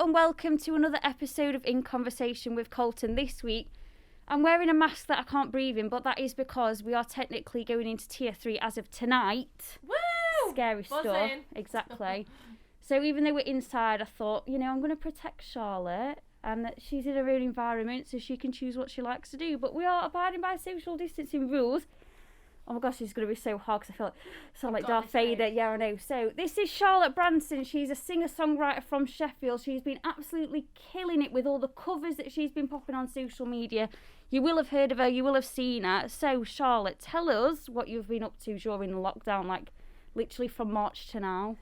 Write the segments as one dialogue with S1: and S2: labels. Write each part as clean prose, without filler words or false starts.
S1: and welcome to another episode of In Conversation with Colton. This week, I'm wearing a mask that I can't breathe in, but that is because we are technically going into Tier 3 as of tonight.
S2: Woo!
S1: Scary
S2: Buzzing.
S1: stuff. Exactly. So even though we're inside, I thought, I'm going to protect Charlotte and that she's in her own environment so she can choose what she likes to do. But we are abiding by social distancing rules. Oh my gosh, this is going to be so hard because I feel like Darth Vader. Yeah, I know. So this is Charlotte Branson. She's a singer-songwriter from Sheffield. She's been absolutely killing it with all the covers that she's been popping on social media. You will have heard of her. You will have seen her. So Charlotte, tell us what you've been up to during lockdown, like literally from March to now.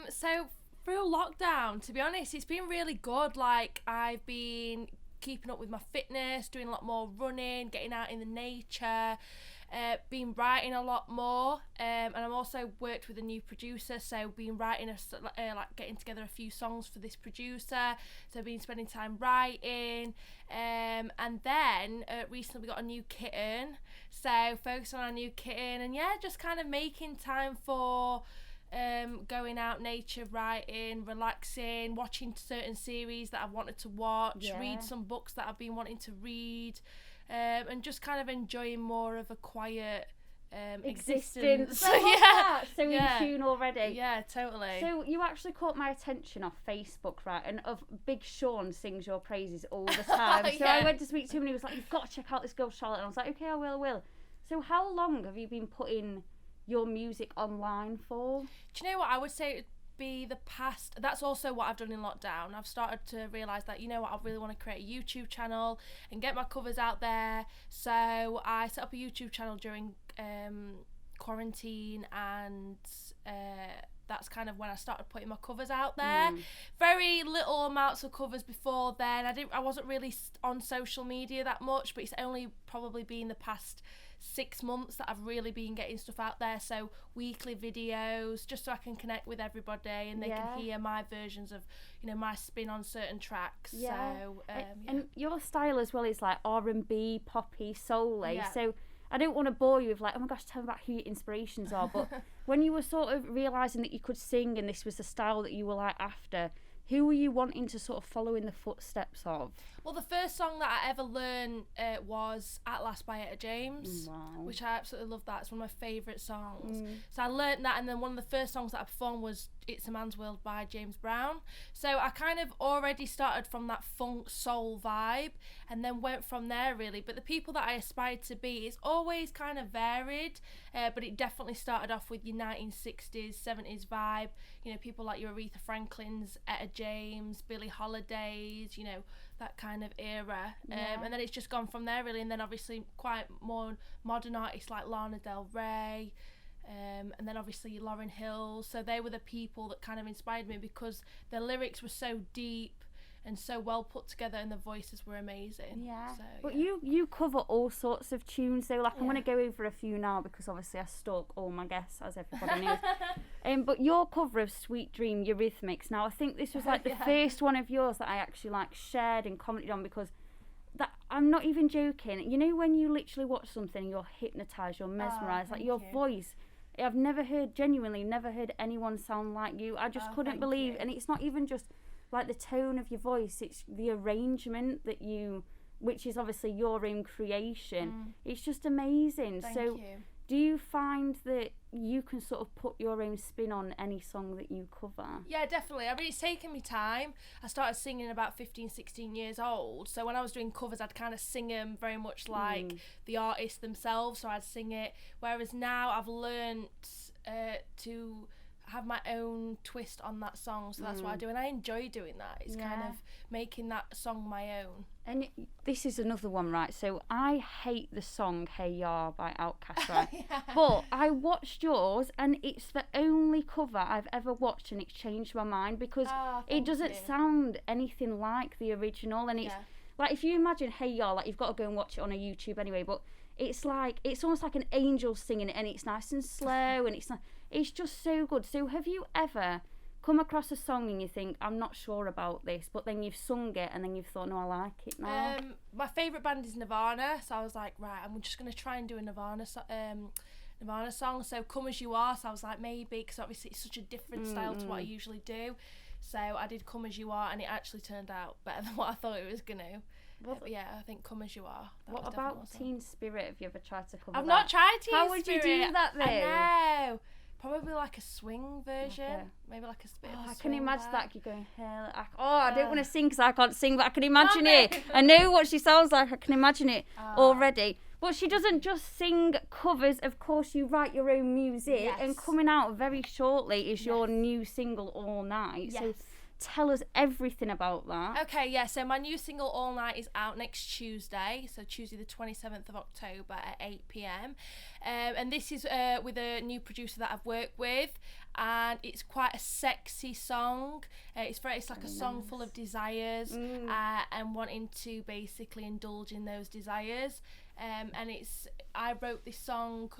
S2: So through lockdown, to be honest, it's been really good. Like, I've been keeping up with my fitness, doing a lot more running, getting out in the nature. Been writing a lot more, and I'm also worked with a new producer, so been writing like getting together a few songs for this producer, so been spending time writing, and then recently we got a new kitten, so focused on our new kitten, and yeah, just kind of making time for going out, nature, writing, relaxing, watching certain series that I've wanted to watch, read some books that I've been wanting to read. And just kind of enjoying more of a quiet existence.
S1: That. So in tune already.
S2: Yeah, totally.
S1: So you actually caught my attention off Facebook, right? And of Big Sean sings your praises all the time. So I went to speak to him and he was like, "You've got to check out this girl Charlotte." And I was like, "Okay, I will. So how long have you been putting your music online for?
S2: Do you know what? I would say it would be the past. That's also what I've done in lockdown. I've started to realise that, I really want to create a YouTube channel and get my covers out there. So I set up a YouTube channel during quarantine, and that's kind of when I started putting my covers out there. Very little amounts of covers before then. I wasn't really on social media that much, but it's only probably been the past 6 months that I've really been getting stuff out there, so weekly videos, just so I can connect with everybody and they can hear my versions of my spin on certain tracks. So
S1: and your style as well is like R&B, poppy, soul-y, so I don't want to bore you with like, oh my gosh, tell me about who your inspirations are, but when you were sort of realising that you could sing and this was the style that you were like after, who were you wanting to sort of follow in the footsteps of?
S2: Well, the first song that I ever learned was At Last by Etta James, which I absolutely love. That. It's one of my favourite songs. So I learnt that, and then one of the first songs that I performed was It's a Man's World by James Brown. So I kind of already started from that funk soul vibe and then went from there really. But the people that I aspired to be, it's always kind of varied, but it definitely started off with your 1960s, 70s vibe. People like your Aretha Franklin's, Etta James, Billie Holiday's, that kind of era. And then it's just gone from there really, and then obviously quite more modern artists like Lana Del Rey, and then obviously Lauryn Hill. So they were the people that kind of inspired me because their lyrics were so deep and so well put together, and the voices were amazing.
S1: But you cover all sorts of tunes though. Like I'm going to go over a few now because obviously I stalk all my guests, as everybody knows. But your cover of Sweet Dream, Eurythmics. Now I think this was like the first one of yours that I actually like shared and commented on, because that, I'm not even joking. When you literally watch something, you're hypnotised, you're mesmerised. Like your voice, I've genuinely never heard anyone sound like you. I just couldn't believe, and it's not even just like the tone of your voice, it's the arrangement that which is obviously your own creation. It's just amazing.
S2: Thank
S1: so
S2: you.
S1: do you find that you can sort of put your own spin on any song that you cover?
S2: Yeah, definitely. I mean, it's taken me time. I started singing about 15, 16 years old. So when I was doing covers, I'd kind of sing them very much like the artists themselves. So I'd sing it. Whereas now I've learnt to have my own twist on that song, so that's what I do, and I enjoy doing that. It's kind of making that song my own.
S1: And this is another one, right? So I hate the song Hey Ya by OutKast, right? But I watched yours, and it's the only cover I've ever watched, and it's changed my mind because it doesn't sound anything like the original, and it's like, if you imagine Hey Ya, like you've got to go and watch it on a YouTube anyway, but it's almost like an angel singing it, and it's nice and slow, and it's just so good. So have you ever come across a song and you think, I'm not sure about this, but then you've sung it and then you've thought, no, I like it now?
S2: My favourite band is Nirvana, so I was like, right, I'm just going to try and do a Nirvana song. So Come As You Are, so I was like, maybe, because obviously it's such a different style to what I usually do. So I did Come As You Are, and it actually turned out better than what I thought it was going to. But yeah, I think Come As You Are.
S1: What about Teen Spirit? Have you ever tried to cover that?
S2: I've not tried Teen Spirit.
S1: How would you do that though?
S2: I know. Probably like a swing version. Okay. Maybe like a bit of a swing.
S1: I can imagine that. You're going, hell. I don't want to sing because I can't sing, but I can imagine it. I know what she sounds like. I can imagine it already. But she doesn't just sing covers. Of course, you write your own music. And coming out very shortly is your new single, All Night. So tell us everything about that.
S2: Okay, yeah, so my new single All Night is out next Tuesday, so Tuesday the 27th of October at 8 p.m. And this is with a new producer that I've worked with, and it's quite a sexy song. It's like a song full of desires and wanting to basically indulge in those desires. And I wrote this song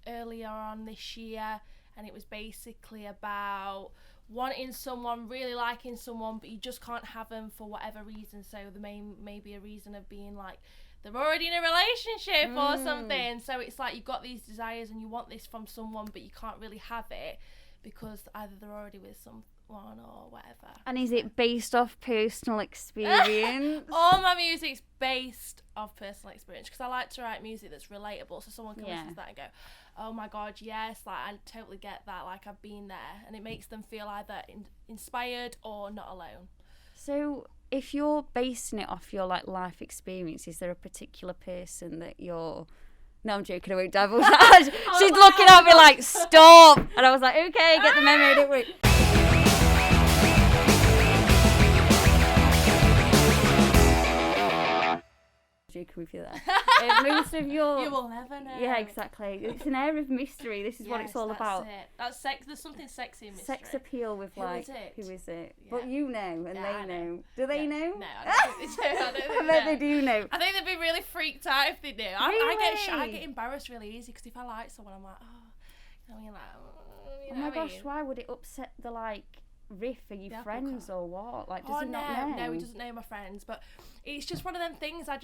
S2: earlier on this year, and it was basically about wanting someone, really liking someone, but you just can't have them for whatever reason. So there may be a reason of being like they're already in a relationship or something. So it's like you've got these desires and you want this from someone, but you can't really have it because either they're already with someone or whatever.
S1: And is it based off personal experience?
S2: All my music's based off personal experience because I like to write music that's relatable, so someone can listen to that and go, oh my god, yes, like I totally get that, like I've been there, and it makes them feel either inspired or not alone.
S1: So if you're basing it off your like life experience, is there a particular person that you're... No, I'm joking, I won't divulge that. She's looking at me like, stop! And I was like, okay, get the memo, don't worry. Joking with you there. Most of your...
S2: You will never know.
S1: Yeah, exactly. It's an air of mystery. This is what it's all about.
S2: That's sex. There's something sexy in mystery.
S1: Sex appeal with like, who is it? Yeah. But you know, and they know. Do they know?
S2: No, I don't think they do. I don't think
S1: I bet they do know.
S2: I think they'd be really freaked out if they knew.
S1: Really?
S2: I get embarrassed really easy because if I like someone, I'm like, oh, you're like,
S1: oh my gosh, why would it upset the like riff? Are you friends or what? Like, does he not know?
S2: No, he doesn't know my friends, but it's just one of them things. I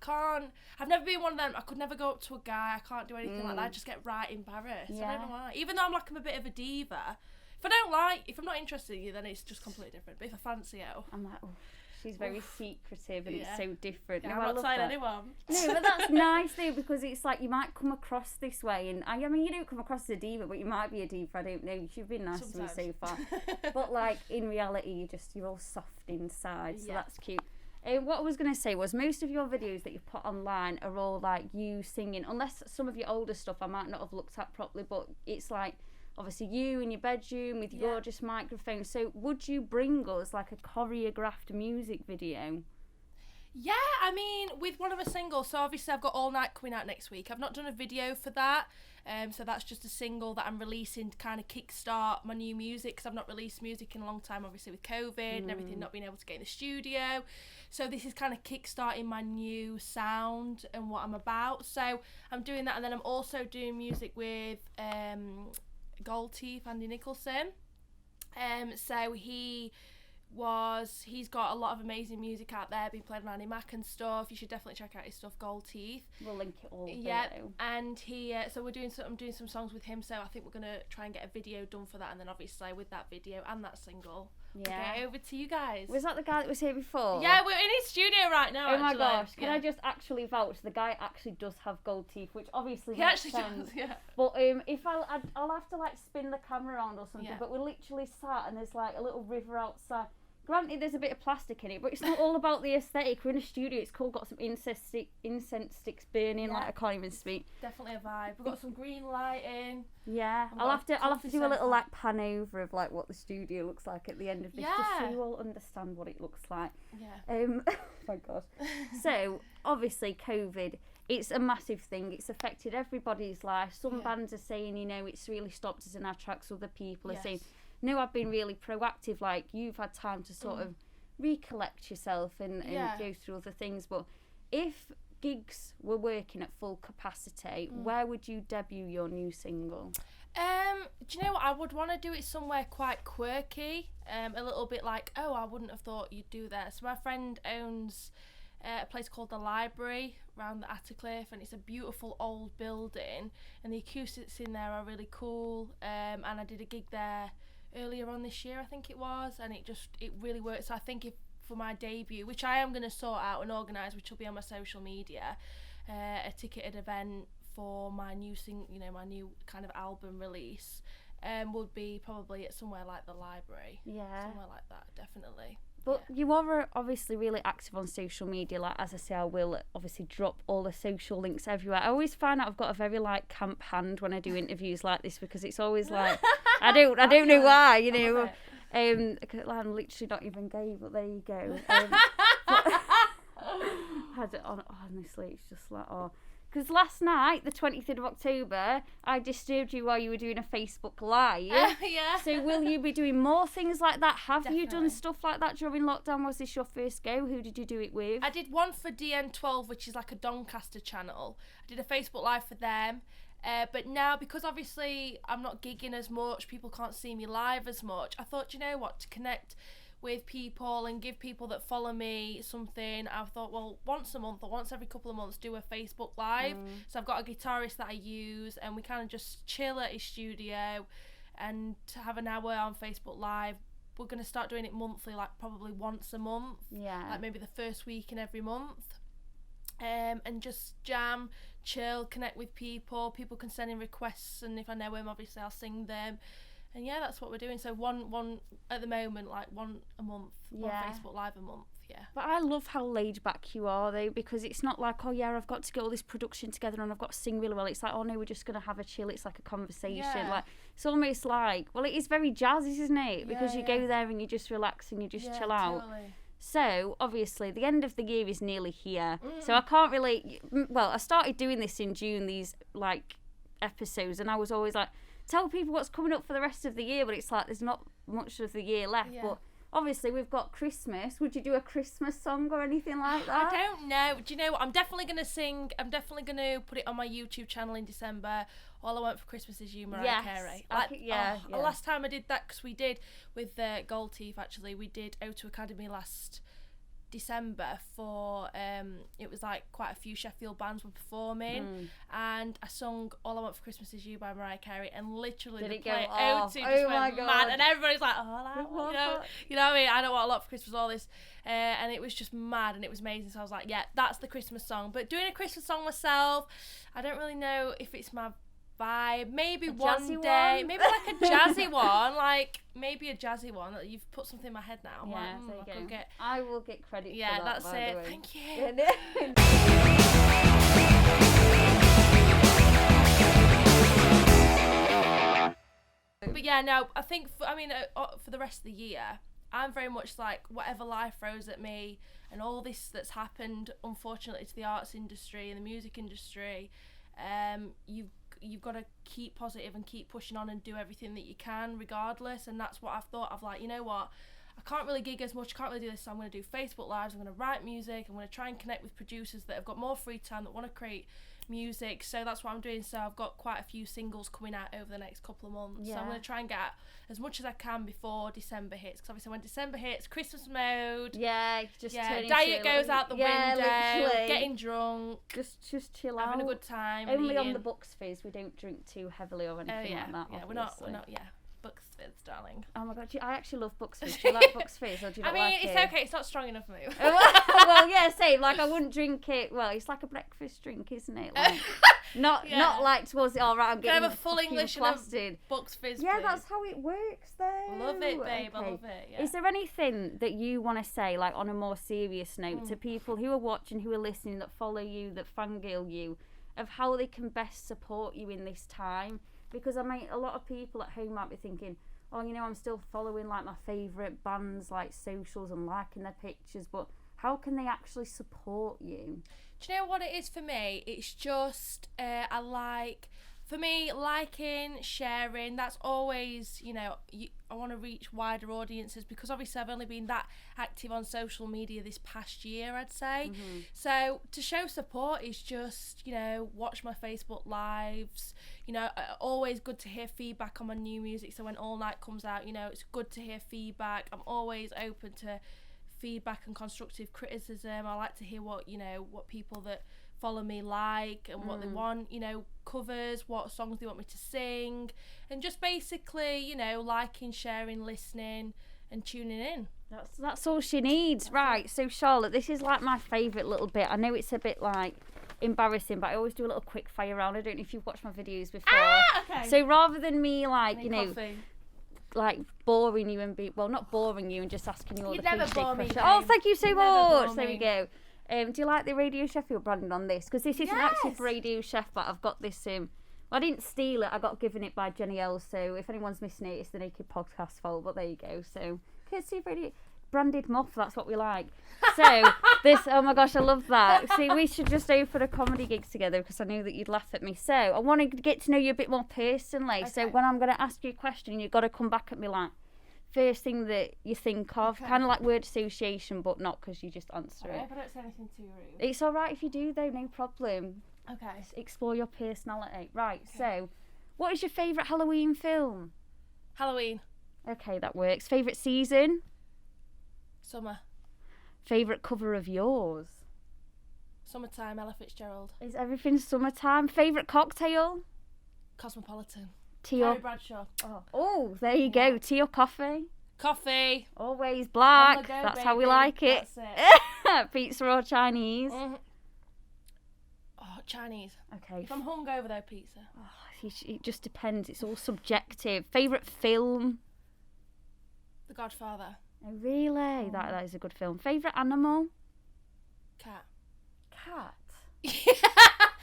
S2: can't. I've never been one of them. I could never go up to a guy. I can't do anything like that. I just get right embarrassed. I don't know why. Even though I'm a bit of a diva. If I'm not interested in you, then it's just completely different. But if I fancy it,
S1: I'm like, oh, she's very secretive and it's so different.
S2: Yeah, I'm not telling anyone.
S1: No, but that's nice though, because it's like you might come across this way, and I mean you don't come across as a diva, but you might be a diva. I don't know. You've been nice to me so far, but like in reality, you're all soft inside, so that's cute. What I was going to say was most of your videos that you put online are all like you singing, unless some of your older stuff I might not have looked at properly, but it's like obviously you in your bedroom with your gorgeous microphone. So would you bring us like a choreographed music video?
S2: Yeah, I mean, with one of my singles, so obviously I've got All Night coming out next week. I've not done a video for that, so that's just a single that I'm releasing to kind of kickstart my new music, because I've not released music in a long time, obviously with COVID and everything, not being able to get in the studio. So this is kind of kickstarting my new sound and what I'm about. So I'm doing that, and then I'm also doing music with Gold Teeth, Andy Nicholson. So he's got a lot of amazing music out there, been playing on Annie Mac and stuff. You should definitely check out his stuff, Gold Teeth.
S1: We'll link it all below.
S2: Yeah, and so I'm doing some songs with him, so I think we're gonna try and get a video done for that, and then obviously with that video and that single, we'll get over to you guys.
S1: Was that the guy that was here before?
S2: Yeah, we're in his studio right now.
S1: Oh my gosh, can I just actually vouch, the guy actually does have gold teeth, which obviously
S2: he
S1: makes
S2: actually
S1: sense.
S2: does, yeah.
S1: But if I'll have to like spin the camera around or something, but we're literally sat and there's like a little river outside. Granted, there's a bit of plastic in it, but it's not all about the aesthetic. We're in a studio. It's cool. Got some incense sticks burning. Like I can't even speak.
S2: Definitely a vibe. We've got some green lighting.
S1: Yeah, I'll have to do a little like pan over of like what the studio looks like at the end of this, just so you all understand what it looks like.
S2: Yeah.
S1: Oh my god. So obviously, COVID. It's a massive thing. It's affected everybody's life. Some bands are saying, it's really stopped us in our tracks. Other people are saying, no, I've been really proactive. Like, you've had time to sort of recollect yourself and go through other things. But if gigs were working at full capacity, where would you debut your new single?
S2: Do you know what? I would want to do it somewhere quite quirky. A little bit like, I wouldn't have thought you'd do that. So my friend owns a place called The Library around the Attercliff, and it's a beautiful old building, and the acoustics in there are really cool. And I did a gig there earlier on this year, I think it was, and it really worked. So I think if for my debut, which I am going to sort out and organise, which will be on my social media, a ticketed event for my new my new kind of album release, would be probably at somewhere like the library.
S1: Yeah.
S2: Somewhere like that, definitely.
S1: But you are obviously really active on social media. Like, as I say, I will obviously drop all the social links everywhere. I always find out I've got a very like camp hand when I do interviews like this, because it's always like I don't know why, you know. I'm literally not even gay, but there you go. Honestly, it's just like, because last night, the 23rd of October, I disturbed you while you were doing a Facebook Live.
S2: Yeah.
S1: So will you be doing more things like that? Have you done stuff like that during lockdown? Was this your first go? Who did you do it with?
S2: I did one for DN12, which is like a Doncaster channel. I did a Facebook Live for them. But now, because obviously I'm not gigging as much, people can't see me live as much, I thought, you know what, to connect with people and give people that follow me something, I thought, well, once a month or once every couple of months, do a Facebook Live. So I've got a guitarist that I use, and we kind of just chill at his studio and to have an hour on Facebook Live. We're going to start doing it monthly, like probably once a month.
S1: Yeah.
S2: Like maybe the first week in every month. And just jam, chill, connect with people. People can send in requests, and if I know them, obviously I'll sing them. And yeah, that's what we're doing. So one at the moment, like one a month, one Facebook Live a month. Yeah.
S1: But I love how laid back you are, though, because it's not like, oh yeah, I've got to get all this production together and I've got to sing really well. It's like, oh no, we're just gonna have a chill. It's like a conversation.
S2: Yeah.
S1: Like, it's almost like, well, it is very jazzy, isn't it? Because you go there and you just relax and you just chill out.
S2: Totally.
S1: So, obviously, the end of the year is nearly here. So I can't really... Well, I started doing this in June, these, like, episodes, and I was always like, tell people what's coming up for the rest of the year, but it's like, there's not much of the year left.
S2: Yeah.
S1: But obviously, we've got Christmas. Would you do a Christmas song or anything like that?
S2: I don't know. Do you know what? I'm definitely going to sing. I'm definitely going to put it on my YouTube channel in December. All I Want for Christmas Is You, Mariah Carey. Last time I did that, because we did with Gold Teeth, actually, we did O2 Academy last December for it was like quite a few Sheffield bands were performing, and I sung All I Want for Christmas Is You by Mariah Carey, and literally
S1: did
S2: the
S1: it go
S2: play
S1: off?
S2: O2 just went
S1: God.
S2: mad, and everybody's like, you know what I mean, I don't want a lot for Christmas, all this, and it was just mad, and it was amazing. So I was like, yeah, that's the Christmas song. But doing a Christmas song myself, I don't really know if it's my vibe. Maybe one day, maybe like a jazzy one, like maybe a jazzy one. You've put something in my head now.
S1: Yeah,
S2: like,
S1: I will get credit for that.
S2: Yeah, that's
S1: by
S2: it.
S1: the way.
S2: Thank you. But yeah, no, I think for the rest of the year, I'm very much like, whatever life throws at me, and all this that's happened, unfortunately, to the arts industry and the music industry, you've got to keep positive and keep pushing on and do everything that you can regardless. And that's what I've thought of, like, you know what, I can't really gig as much, I can't really do this, so I'm going to do Facebook Lives, I'm going to write music, I'm going to try and connect with producers that have got more free time, that want to create music. So that's what I'm doing. So I've got quite a few singles coming out over the next couple of months. So I'm going to try and get out as much as I can before December hits, because obviously when December hits, Christmas mode, diet goes out the window, literally. Getting drunk,
S1: just chill out,
S2: having a good time,
S1: only on the Bucks Fizz. We don't drink too heavily or anything like that.
S2: Yeah,
S1: obviously.
S2: we're not Bucks Fizz, darling.
S1: Oh my god, I actually love Bucks Fizz. Do you like Bucks Fizz, or do you not like it?
S2: It's okay, it's not strong enough for me.
S1: Well, yeah, same. Like, I wouldn't drink it. Well, it's like a breakfast drink, isn't it? Like, not like towards it. All right, I'm getting
S2: have a full English
S1: plastered.
S2: Bucks Fizz.
S1: Yeah,
S2: please.
S1: that's how it works, though.
S2: Love it, babe. Okay. I love it. Yeah.
S1: Is there anything that you want to say, like on a more serious note, to people who are watching, who are listening, that follow you, that fangirl you, of how they can best support you in this time? Because I mean, a lot of people at home might be thinking, oh, you know, I'm still following like my favourite bands, like socials, and liking their pictures, but how can they actually support you?
S2: Do you know what it is for me? It's just, for me, liking, sharing, that's always, you know, I want to reach wider audiences, because obviously I've only been that active on social media this past year, I'd say. So to show support is just, you know, watch my Facebook Lives, you know, always good to hear feedback on my new music. So when All Night comes out, you know, it's good to hear feedback. I'm always open to feedback and constructive criticism. I like to hear what people that follow me like and what they want, you know, covers, what songs they want me to sing, and just basically, you know, liking, sharing, listening and tuning in.
S1: That's all she needs. Right, so Charlotte, this is like my favourite little bit. I know it's a bit like embarrassing, but I always do a little quick fire round. I don't know if you've watched my videos before.
S2: Okay.
S1: So rather than me like, you know,
S2: coffee.
S1: like boring you and not boring you and just asking you all
S2: You'd
S1: the
S2: never
S1: cliche
S2: bore me,
S1: questions.
S2: Jane.
S1: Oh, thank you so
S2: You'd never bore
S1: much. There we
S2: me.
S1: go. Do you like the Radio Sheffield branding on this? Because this isn't actually for Radio Chef, but I've got this. Well, I didn't steal it. I got given it by Jenny L. So if anyone's missing it, it's the Naked Podcast fault. But there you go. So courtesy of Radio branded muff. That's what we like. So this. Oh my gosh, I love that. See, we should just open a comedy gig together because I knew that you'd laugh at me. So I want to get to know you a bit more personally. Okay. So when I'm going to ask you a question, you've got to come back at me like first thing that you think of, kind of like word association, but not because you just answer it.
S2: If I don't say anything too rude.
S1: It's all right if you do, though, no problem.
S2: Okay.
S1: Just explore your personality. Right, so what is your favourite Halloween film?
S2: Halloween.
S1: Okay, that works. Favourite season?
S2: Summer.
S1: Favourite cover of yours?
S2: Summertime, Ella Fitzgerald.
S1: Is everything summertime? Favourite cocktail?
S2: Cosmopolitan.
S1: Tea or...
S2: Carrie Bradshaw.
S1: Oh, there you go. Tea or coffee?
S2: Coffee.
S1: Always black.
S2: On the go,
S1: That's
S2: baby.
S1: how we like it.
S2: That's it.
S1: Pizza or Chinese?
S2: Oh, Chinese.
S1: Okay.
S2: If I'm hungover though, pizza.
S1: It just depends. It's all subjective. Favourite film?
S2: The Godfather.
S1: Oh, really? That is a good film. Favourite animal?
S2: Cat.
S1: Cat?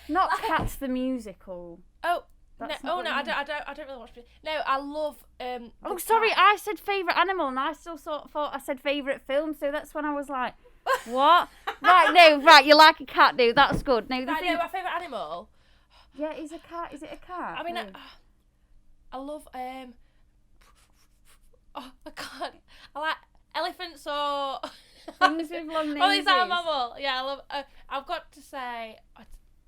S1: Not Cats the musical.
S2: Oh.
S1: That's
S2: No,
S1: not
S2: I
S1: what
S2: don't really watch. No, I love.
S1: Oh, sorry, I said favourite animal, and I still thought I said favourite film. So that's when I was like, what? Right, you like a cat, dude. That's good. No,
S2: I know my favourite animal.
S1: Yeah, is a cat. Is it a cat?
S2: I mean, I love. Oh, I can't. I like elephants or
S1: things with long noses.
S2: Oh, is that a mammal? Yeah, I love. I've got to say.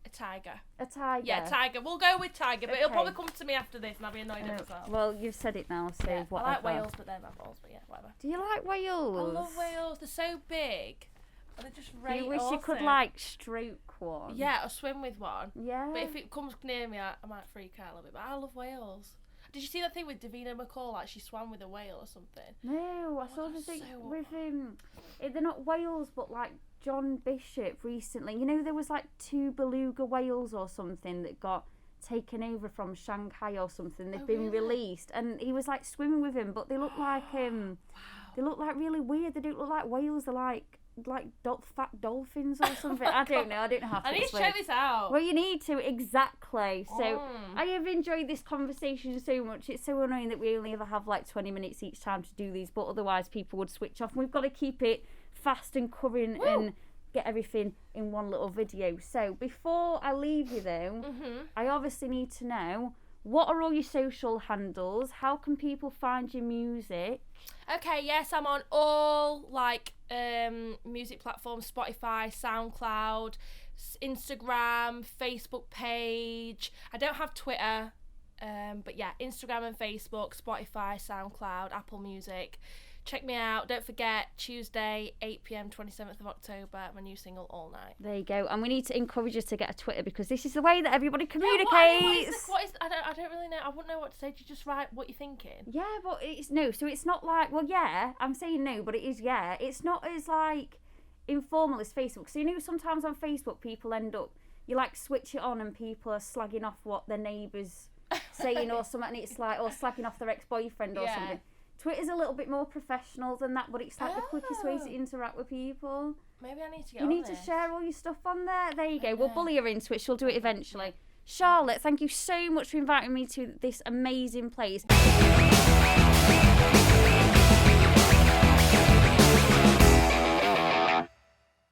S2: A tiger.
S1: A tiger?
S2: Yeah, tiger. We'll go with tiger, but it'll probably come to me after this and I'll be annoyed at myself.
S1: Well, you've said it now, so whatever.
S2: I like whales, but they're mammals, but yeah, whatever.
S1: Do you like whales?
S2: I love whales. They're so big. And they're just
S1: Do you wish you could, like, stroke one?
S2: Yeah, or swim with one.
S1: Yeah.
S2: But if it comes near me, I might freak out a little bit. But I love whales. Did you see that thing with Davina McCall? Like, she swam with a whale or something?
S1: No, I saw the thing with they're not whales, but like John Bishop recently. You know, there was like 2 beluga whales or something that got taken over from Shanghai or something. They've been released, and he was like swimming with him, but they look like they look like really weird. They don't look like whales. They're like fat dolphins or something. I don't know how to
S2: I need
S1: explain.
S2: to check this out.
S1: Well, you need to, exactly. So I have enjoyed this conversation so much. It's so annoying that we only ever have like 20 minutes each time to do these, but otherwise people would switch off. And we've got to keep it fast and current and get everything in one little video. So before I leave you though, I obviously need to know, what are all your social handles? How can people find your music?
S2: Okay, yes, I'm on all like music platforms: Spotify, SoundCloud, Instagram, Facebook page. I don't have Twitter, but yeah, Instagram and Facebook, Spotify, SoundCloud, Apple Music. Check me out. Don't forget, Tuesday, 8 p.m, 27th of October, my new single, All Night.
S1: There you go. And we need to encourage you to get a Twitter, because this is the way that everybody communicates.
S2: I don't really know. I wouldn't know what to say. Do you just write what you're thinking?
S1: Yeah, but it's no. So it's not like, well, yeah, I'm saying no, but it is, yeah. It's not as like informal as Facebook. So you know, sometimes on Facebook, people end up, you like switch it on and people are slagging off what their neighbours saying or something, and it's like, or slagging off their ex-boyfriend or something. Twitter's a little bit more professional than that, but it's like the quickest way to interact with people.
S2: Maybe I need to get
S1: You need to share all your stuff on there. There you go. We'll bully her into it. She'll do it eventually. Charlotte, thank you so much for inviting me to this amazing place.